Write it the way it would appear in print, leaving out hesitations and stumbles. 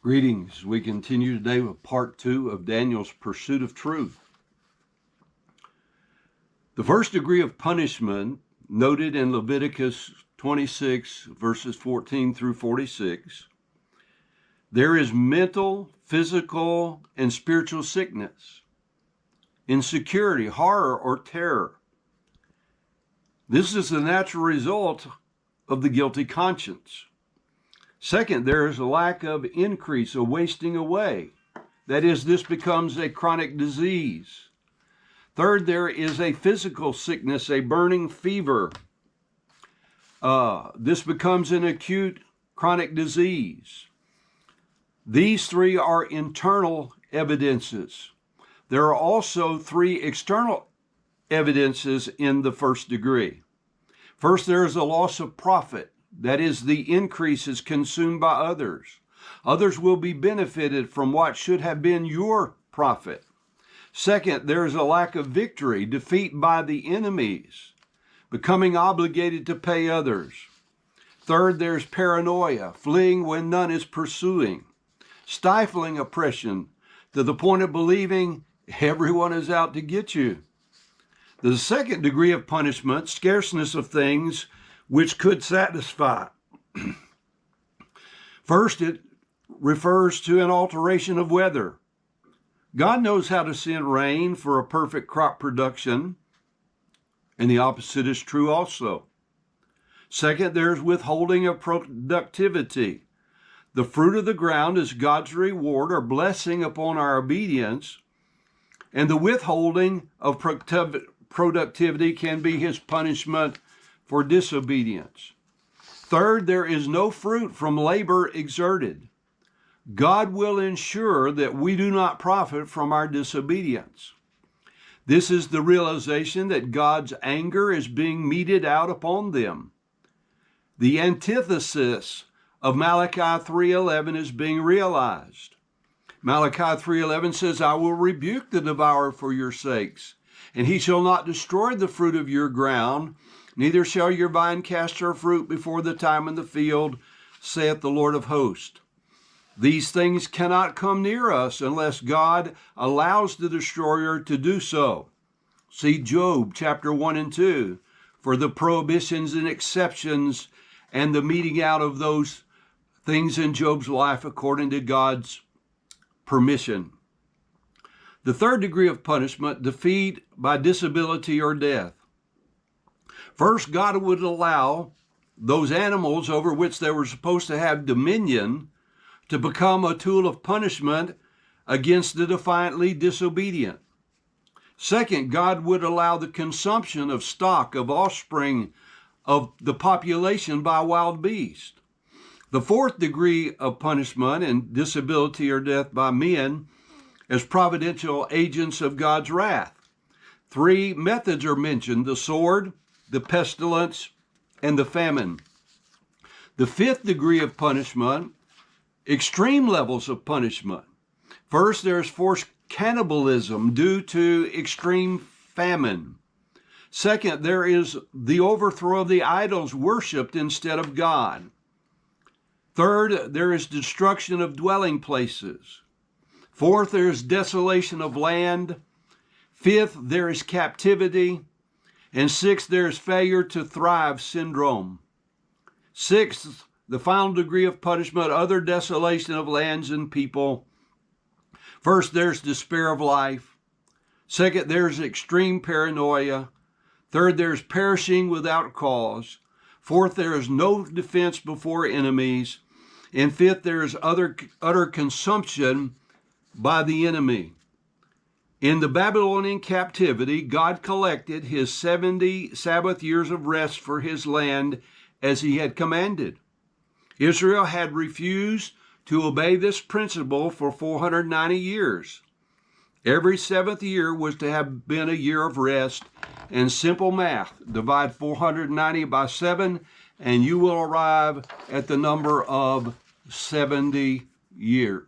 Greetings. We continue today with part 2 of Daniel's pursuit of truth. The first degree of punishment noted in Leviticus 26 verses 14 through 46. There is mental, physical, and spiritual sickness, insecurity, horror, or terror. This is the natural result of the guilty conscience. Second, there is a lack of increase, a wasting away. That is, this becomes a chronic disease. Third, there is a physical sickness, a burning fever. This becomes an acute chronic disease. These three are internal evidences. There are also three external evidences in the first degree. First, there is a loss of profit. That is, the increase is consumed by others. Others will be benefited from what should have been your profit. Second, there is a lack of victory, defeat by the enemies, becoming obligated to pay others. Third, there's paranoia, fleeing when none is pursuing, stifling oppression to the point of believing everyone is out to get you. The second degree of punishment, scarceness of things which could satisfy. First, it refers to an alteration of weather. God knows how to send rain for a perfect crop production, and the opposite is true also. Second, there's withholding of productivity. The fruit of the ground is God's reward or blessing upon our obedience, and the withholding of productivity can be his punishment for disobedience. Third, there is no fruit from labor exerted. God will ensure that we do not profit from our disobedience. This is the realization that God's anger is being meted out upon them. The antithesis of Malachi 3:11 is being realized. Malachi 3:11 says, I will rebuke the devourer for your sakes, and he shall not destroy the fruit of your ground, neither shall your vine cast her fruit before the time in the field, saith the Lord of hosts. These things cannot come near us unless God allows the destroyer to do so. See Job chapter 1 and 2 for the prohibitions and exceptions and the meting out of those things in Job's life according to God's permission. The third degree of punishment, defeat by disability or death. First, God would allow those animals over which they were supposed to have dominion to become a tool of punishment against the defiantly disobedient. Second, God would allow the consumption of stock, of offspring of the population by wild beasts. The fourth degree of punishment and disability or death by men as providential agents of God's wrath. Three methods are mentioned: the sword, the pestilence, and the famine. The fifth degree of punishment, extreme levels of punishment. First, there's forced cannibalism due to extreme famine. Second, there is the overthrow of the idols worshipped instead of God. Third, there is destruction of dwelling places. Fourth, there is desolation of land. Fifth, there is captivity. And sixth, there is failure to thrive syndrome. Sixth, the final degree of punishment, other desolation of lands and people. First, there's despair of life. Second, there's extreme paranoia. Third, there's perishing without cause. Fourth, there is no defense before enemies. And fifth, there is utter consumption by the enemy. In the Babylonian captivity, God collected his 70 Sabbath years of rest for his land as he had commanded. Israel had refused to obey this principle for 490 years. Every seventh year was to have been a year of rest, and simple math, divide 490 by 7, and you will arrive at the number of 70 years.